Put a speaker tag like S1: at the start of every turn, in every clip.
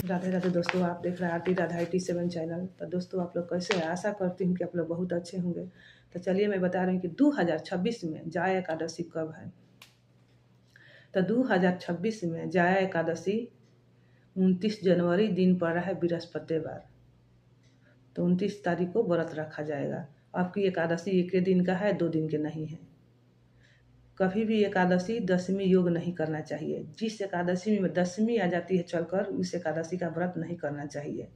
S1: राधे राधे दोस्तों, आप देख रहे हैं आरती राधा 87 चैनल। तो दोस्तों, आप लोग कैसे हैं? आशा करती हूँ कि आप लोग बहुत अच्छे होंगे। तो चलिए मैं बता रही हूँ कि 2026 में जाया एकादशी कब है। तो 2026 में जाया एकादशी 29 जनवरी दिन पड़ रहा है बृहस्पतिवार। तो 29 तारीख को व्रत रखा जाएगा। आपकी एकादशी एक दिन का है, 2 दिन के नहीं है। कभी भी एकादशी दशमी योग नहीं करना चाहिए। जिस एकादशी में दशमी आ जाती है चलकर, उस एकादशी का व्रत नहीं करना चाहिए।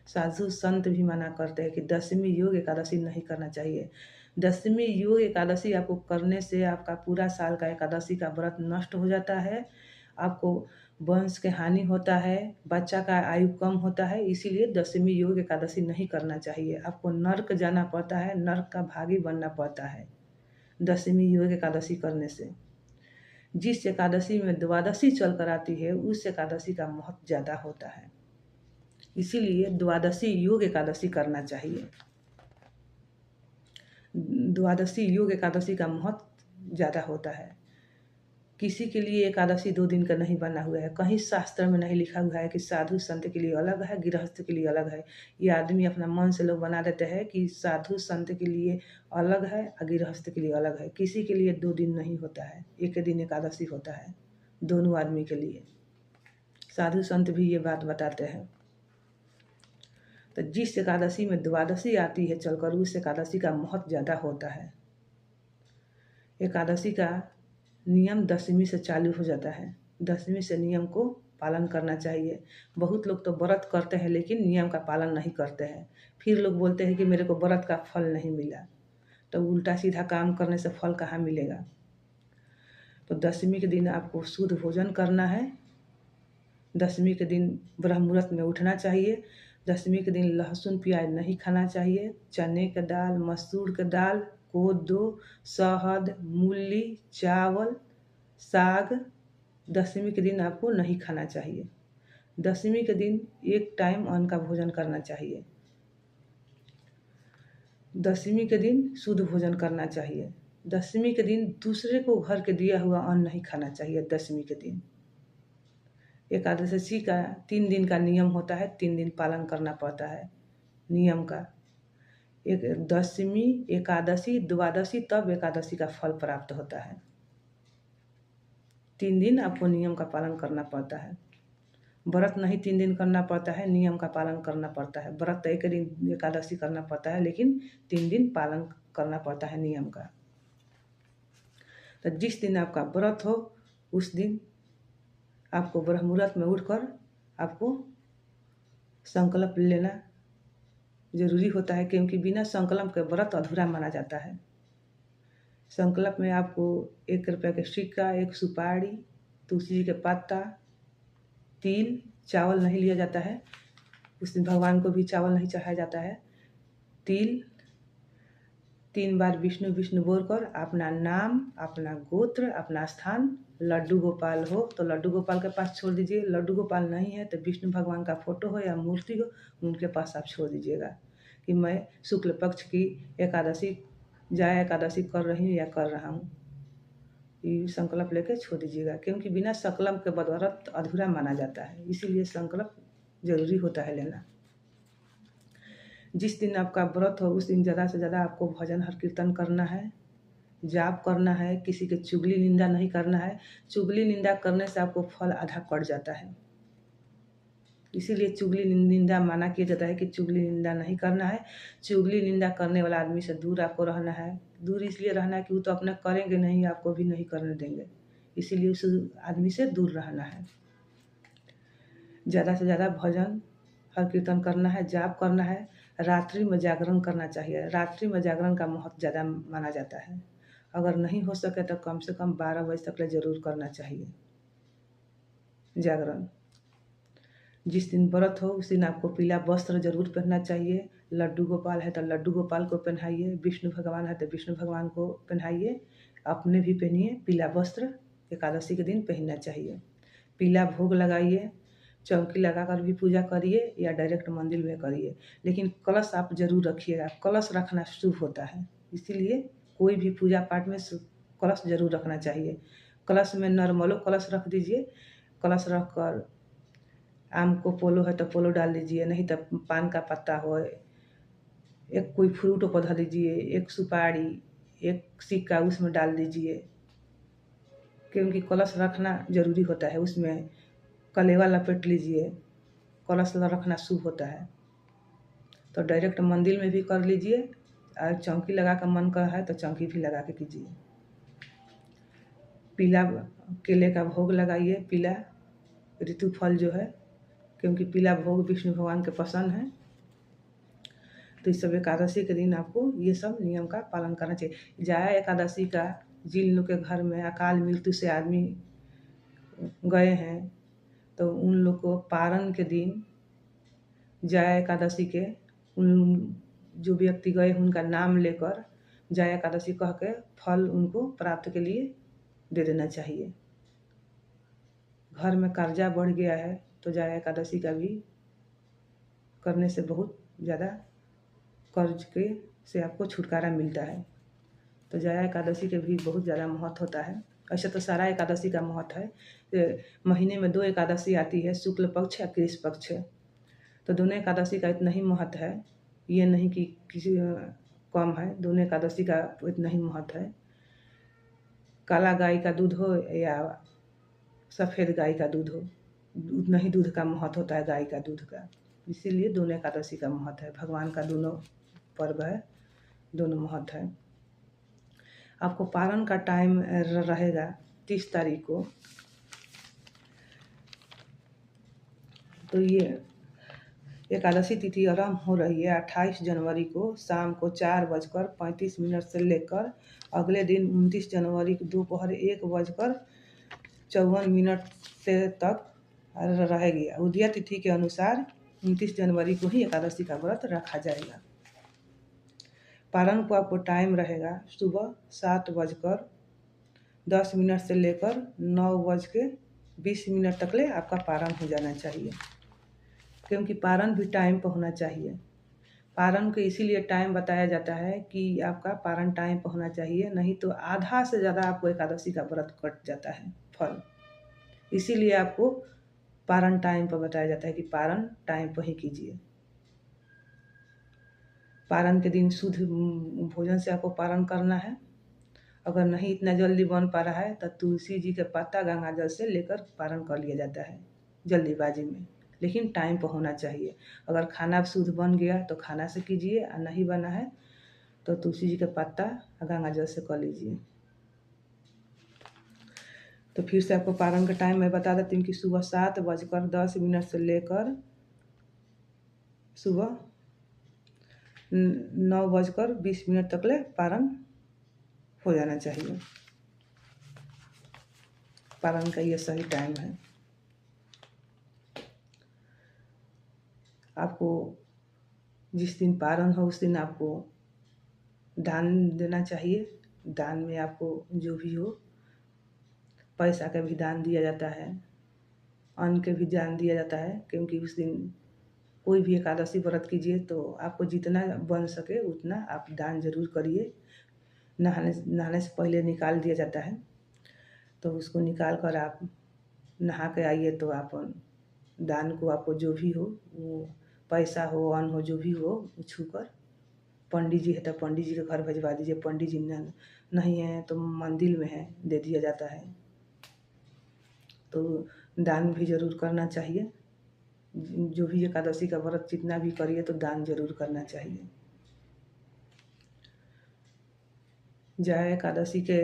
S1: साधु संत भी मना करते हैं कि दशमी योग एकादशी नहीं करना चाहिए। दशमी योग एकादशी आपको करने से आपका पूरा साल का एकादशी का व्रत नष्ट हो जाता है। आपको वंश के हानि होता है, बच्चा का आयु कम होता है। इसीलिए दशमी योग एकादशी नहीं करना चाहिए। आपको नर्क जाना पड़ता है, नर्क का भागी बनना पड़ता है दशमी योग एकादशी करने से। जिस एकादशी में द्वादशी चल कर आती है, उस एकादशी का महत्व ज़्यादा होता है। इसीलिए द्वादशी योग एकादशी करना चाहिए। द्वादशी योग एकादशी का महत्व ज़्यादा होता है। किसी के लिए एकादशी 2 दिन का नहीं बना हुआ है। कहीं शास्त्र में नहीं लिखा हुआ है कि साधु संत के लिए अलग है, गृहस्थ के लिए अलग है। ये आदमी अपना मन से लोग बना देते हैं कि साधु संत के लिए अलग है और गृहस्थ के लिए अलग है। किसी के लिए 2 दिन नहीं होता है, एक दिन एकादशी होता है दोनों आदमी के लिए। साधु संत भी ये बात बताते हैं। तो जिस एकादशी में द्वादशी आती है चलकर, उस एकादशी का महत्व ज़्यादा होता है। एकादशी का नियम दशमी से चालू हो जाता है। दशमी से नियम को पालन करना चाहिए। बहुत लोग तो व्रत करते हैं लेकिन नियम का पालन नहीं करते हैं। फिर लोग बोलते हैं कि मेरे को व्रत का फल नहीं मिला। तो उल्टा सीधा काम करने से फल कहाँ मिलेगा। तो दशमी के दिन आपको शुद्ध भोजन करना है। दशमी के दिन ब्रह्म मुहूर्त में उठना चाहिए। दशमी के दिन लहसुन प्याज नहीं खाना चाहिए। चने का दाल, मसूर का दाल, कोदो, शहद, मूली, चावल, साग दशमी के दिन आपको नहीं खाना चाहिए। दशमी के दिन एक टाइम अन्न का भोजन करना चाहिए। दशमी के दिन शुद्ध भोजन करना चाहिए। दशमी के दिन दूसरे को घर के दिया हुआ अन्न नहीं खाना चाहिए। दशमी के दिन एकादशी का 3 दिन का नियम होता है, 3 दिन पालन करना पड़ता है नियम का। एक दशमी, एकादशी, द्वादशी, तब एकादशी का फल प्राप्त होता है। 3 दिन आपको नियम का पालन करना पड़ता है। व्रत नहीं 3 दिन करना पड़ता है, नियम का पालन करना पड़ता है। व्रत एक दिन एकादशी करना पड़ता है, लेकिन 3 दिन पालन करना पड़ता है नियम का। तो जिस दिन आपका व्रत हो, उस दिन आपको ब्रह्म मुहूर्त में उठकर आपको संकल्प लेना जरूरी होता है, क्योंकि बिना संकल्प के व्रत अधूरा माना जाता है। संकल्प में आपको 1 रुपये का सिक्का, 1 सुपारी, तुलसी के पत्ता, तिल, चावल नहीं लिया जाता है। उस दिन भगवान को भी चावल नहीं चढ़ाया जाता है। तिल 3 बार विष्णु विष्णु बोलकर अपना नाम, अपना गोत्र, अपना स्थान, लड्डू गोपाल हो तो लड्डू गोपाल के पास छोड़ दीजिए। लड्डू गोपाल नहीं है तो विष्णु भगवान का फोटो हो या मूर्ति हो, उनके पास आप छोड़ दीजिएगा कि मैं शुक्ल पक्ष की एकादशी, जाया एकादशी कर रही हूँ या कर रहा हूँ। ये संकल्प लेके छोड़ दीजिएगा, क्योंकि बिना संकल्प के व्रत अधूरा माना जाता है। इसीलिए संकल्प जरूरी होता है लेना। जिस दिन आपका व्रत हो, उस दिन ज़्यादा से ज़्यादा आपको भजन हर कीर्तन करना है, जाप करना है। किसी के चुगली निंदा नहीं करना है। चुगली निंदा करने से आपको फल आधा कट जाता है। इसीलिए चुगली निंदा माना किया जाता है कि चुगली निंदा नहीं करना है। चुगली निंदा करने वाला आदमी से दूर आपको रहना है। दूर इसलिए रहना है कि वो तो अपना करेंगे नहीं, आपको भी नहीं करने देंगे। इसीलिए उस आदमी से दूर रहना है। ज़्यादा से ज़्यादा भजन हर कीर्तन करना है, जाप करना है। रात्रि में जागरण करना चाहिए। रात्रि में जागरण का महत्व ज़्यादा माना जाता है। अगर नहीं हो सके तो कम से कम 12 बजे तक ज़रूर करना चाहिए जागरण। जिस दिन व्रत हो उस दिन आपको पीला वस्त्र जरूर पहनना चाहिए। लड्डू गोपाल है तो लड्डू गोपाल को पहनाइए, विष्णु भगवान है तो विष्णु भगवान को पहनाइए, अपने भी पहनिए। पीला वस्त्र एकादशी के दिन पहनना चाहिए। पीला भोग लगाइए, चौकी लगाकर भी पूजा करिए या डायरेक्ट मंदिर में करिए, लेकिन कलश आप जरूर रखिएगा। कलश रखना शुभ होता है, इसीलिए कोई भी पूजा पाठ में कलश जरूर रखना चाहिए। कलश में नॉर्मलो कलश रख दीजिए। कलश रख कर आम को पोलो है तो पोलो डाल दीजिए, नहीं तो पान का पत्ता हो, एक कोई फ्रूट को धर दीजिए, एक सुपारी, एक सिक्का उसमें डाल दीजिए, क्योंकि कलश रखना ज़रूरी होता है। उसमें कलेवा लपेट लीजिए, कलश रखना शुभ होता है। तो डायरेक्ट मंदिर में भी कर लीजिए, और चौकी लगा कर मन कर है तो चौकी भी लगा के कीजिए। पीला केले का भोग लगाइए, पीला ऋतु फल जो है, क्योंकि पीला भोग विष्णु भगवान के पसंद है। तो इस सब एकादशी के दिन आपको ये सब नियम का पालन करना चाहिए। जाया एकादशी का जिन लोग के घर में अकाल मृत्यु से आदमी गए हैं, तो उन लोग को पारण के दिन जाया एकादशी के उन जो व्यक्ति गए उनका नाम लेकर जाया एकादशी कह के फल उनको प्राप्त के लिए दे देना चाहिए। घर में कर्जा बढ़ गया है तो जाया एकादशी का भी करने से बहुत ज़्यादा कर्ज के से आपको छुटकारा मिलता है। तो जाया एकादशी के भी बहुत ज़्यादा महत्व होता है। ऐसे तो सारा एकादशी का महत्व है। महीने में 2 एकादशी आती है, शुक्ल पक्ष या कृष्ण पक्ष। तो दोनों एकादशी का इतना ही महत्व है, ये नहीं कि किसी कम है, दोनों एकादशी का इतना ही महत्व है। काला गाय का दूध हो या सफ़ेद गाय का दूध हो, उतना ही दूध का महत्व होता है गाय का दूध का। इसीलिए दोनों एकादशी का महत्व है। भगवान का दोनों पर्व है, दोनों महत्व है। आपको पारण का टाइम रहेगा 30 तारीख को। तो ये एकादशी तिथि आरंभ हो रही है 28 जनवरी को शाम को 4:35 से लेकर अगले दिन 29 जनवरी को दोपहर 1:54 से तक रहेगी। उदय तिथि के अनुसार 29 जनवरी को ही एकादशी का व्रत रखा जाएगा। पारण को आपको टाइम रहेगा सुबह 7:10 से लेकर 9:20 तक ले आपका पारण हो जाना चाहिए, क्योंकि पारण भी टाइम पर होना चाहिए। पारण को इसीलिए टाइम बताया जाता है कि आपका पारण टाइम पर होना चाहिए, नहीं तो आधा से ज़्यादा आपको एकादशी का व्रत कट जाता है फल। इसीलिए आपको पारण टाइम पर बताया जाता है कि पारण टाइम पर ही कीजिए। पारण के दिन शुद्ध भोजन से आपको पारण करना है। अगर नहीं इतना जल्दी बन पा रहा है तो तुलसी जी के पत्ता गंगा जल से लेकर पारण कर लिया जाता है जल्दीबाजी में, लेकिन टाइम पर होना चाहिए। अगर खाना शुद्ध बन गया तो खाना से कीजिए, और नहीं बना है तो तुलसी जी के पत्ता गंगा जल से कर लीजिए। तो फिर से आपको पारण का टाइम मैं बता देती हूँ कि सुबह 7:10 से लेकर सुबह 9:20 तक ले पारण हो जाना चाहिए। पारण का ये सही टाइम है। आपको जिस दिन पारण हो उस दिन आपको दान देना चाहिए। दान में आपको जो भी हो, पैसा का भी दान दिया जाता है, अन्न के भी दान दिया जाता है, क्योंकि उस दिन कोई भी एकादशी व्रत कीजिए तो आपको जितना बन सके उतना आप दान जरूर करिए। नहाने से पहले निकाल दिया जाता है, तो उसको निकाल कर आप नहा के आइए। तो आप दान को आपको जो भी हो, वो पैसा हो, अन्न हो, जो भी हो, वो छू कर पंडित जी है तो पंडित जी के घर भिजवा दीजिए। पंडित जी नहीं है तो मंदिर में है, दे दिया जाता है। तो दान भी जरूर करना चाहिए। जो भी एकादशी का व्रत जितना भी करिए तो दान जरूर करना चाहिए। जाया एकादशी के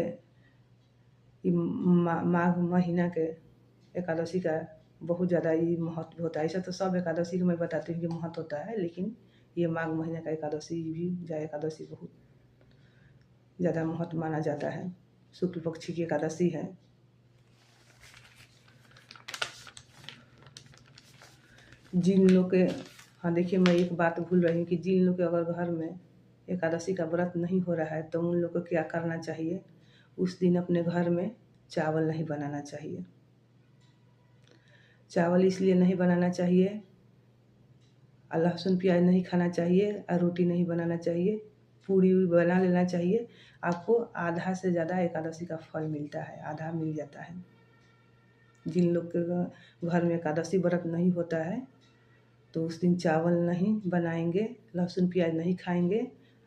S1: माघ महीना के एकादशी का बहुत ज़्यादा ही महत्व होता है। ऐसा तो सब एकादशी को मैं बताती हूँ कि महत्व होता है, लेकिन ये माघ महीने का एकादशी भी जाया एकादशी बहुत ज़्यादा महत्व माना जाता है। शुक्ल पक्षी की एकादशी है। जिन लोग के, हाँ देखिए मैं एक बात भूल रही हूँ कि जिन लोग के अगर घर में एकादशी का व्रत नहीं हो रहा है तो उन लोग को क्या करना चाहिए, उस दिन अपने घर में चावल नहीं बनाना चाहिए। चावल इसलिए नहीं बनाना चाहिए, लहसुन प्याज नहीं खाना चाहिए, और रोटी नहीं बनाना चाहिए। पूड़ी बना लेना चाहिए। आपको आधा से ज़्यादा एकादशी का फल मिलता है, आधा मिल जाता है। जिन लोग के घर में एकादशी व्रत नहीं होता है तो उस दिन चावल नहीं बनाएंगे, लहसुन प्याज नहीं खाएंगे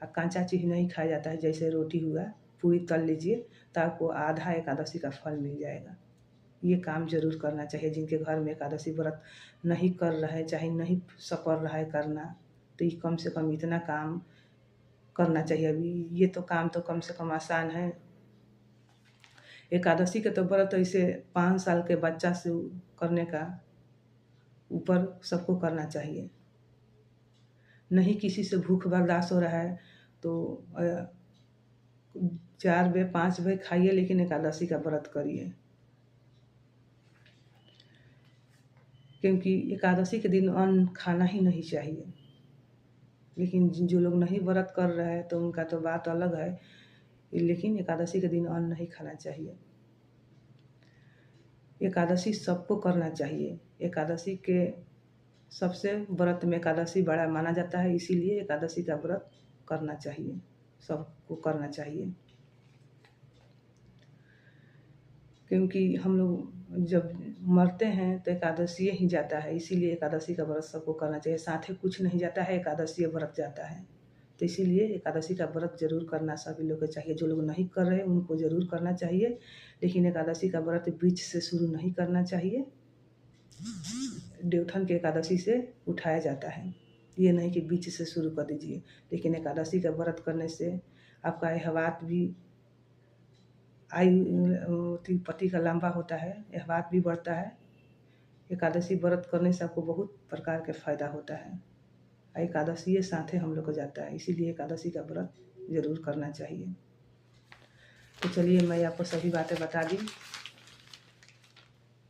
S1: और कांचा चीज़ नहीं खाया जाता है, जैसे रोटी हुआ, पूरी तल लीजिए तो आपको आधा एकादशी का फल मिल जाएगा। ये काम ज़रूर करना चाहिए जिनके घर में एकादशी व्रत नहीं कर रहा है, चाहे नहीं सपर रहा है करना, तो ये कम से कम इतना काम करना चाहिए। अभी ये तो काम तो कम से कम आसान है। एकादशी के तो व्रत ऐसे 5 साल के बच्चा से करने का ऊपर सबको करना चाहिए। नहीं किसी से भूख बर्दाश्त हो रहा है तो 4 बजे 5 बजे खाइए, लेकिन एकादशी का व्रत करिए, क्योंकि एकादशी के दिन अन्न खाना ही नहीं चाहिए। लेकिन जो लोग नहीं व्रत कर रहे हैं तो उनका तो बात अलग है, लेकिन एकादशी के दिन अन्न नहीं खाना चाहिए। एकादशी सबको करना चाहिए। एकादशी के सबसे व्रत में एकादशी बड़ा माना जाता है, इसीलिए एकादशी का व्रत करना चाहिए, सबको करना चाहिए। क्योंकि हम लोग जब मरते हैं तो एकादशी ही जाता है, इसीलिए एकादशी का व्रत सबको करना चाहिए। साथ ही कुछ नहीं जाता है, एकादशी व्रत जाता है, तो इसीलिए एकादशी का व्रत जरूर करना सभी लोग को चाहिए। जो लोग नहीं कर रहे उनको ज़रूर करना चाहिए, लेकिन एकादशी का व्रत बीच से शुरू नहीं करना चाहिए। देवउठन के एकादशी से उठाया जाता है, ये नहीं कि बीच से शुरू कर दीजिए। लेकिन एकादशी का व्रत करने से आपका यहवात भी आयु पति का लंबा होता है, यहवात भी बढ़ता है। एकादशी व्रत करने से आपको बहुत प्रकार के फ़ायदा होता है। एकादशी ये साथे हम लोग को जाता है, इसीलिए एकादशी का व्रत ज़रूर करना चाहिए। तो चलिए मैं आपको सभी बातें बता दी।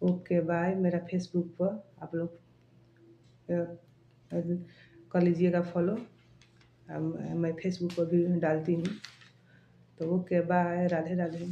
S1: Okay bye. मेरा फेसबुक पर आप लोग कर लीजिएगा फॉलो, मैं फेसबुक पर भी डालती हूँ। तो ओके बाय, राधे राधे।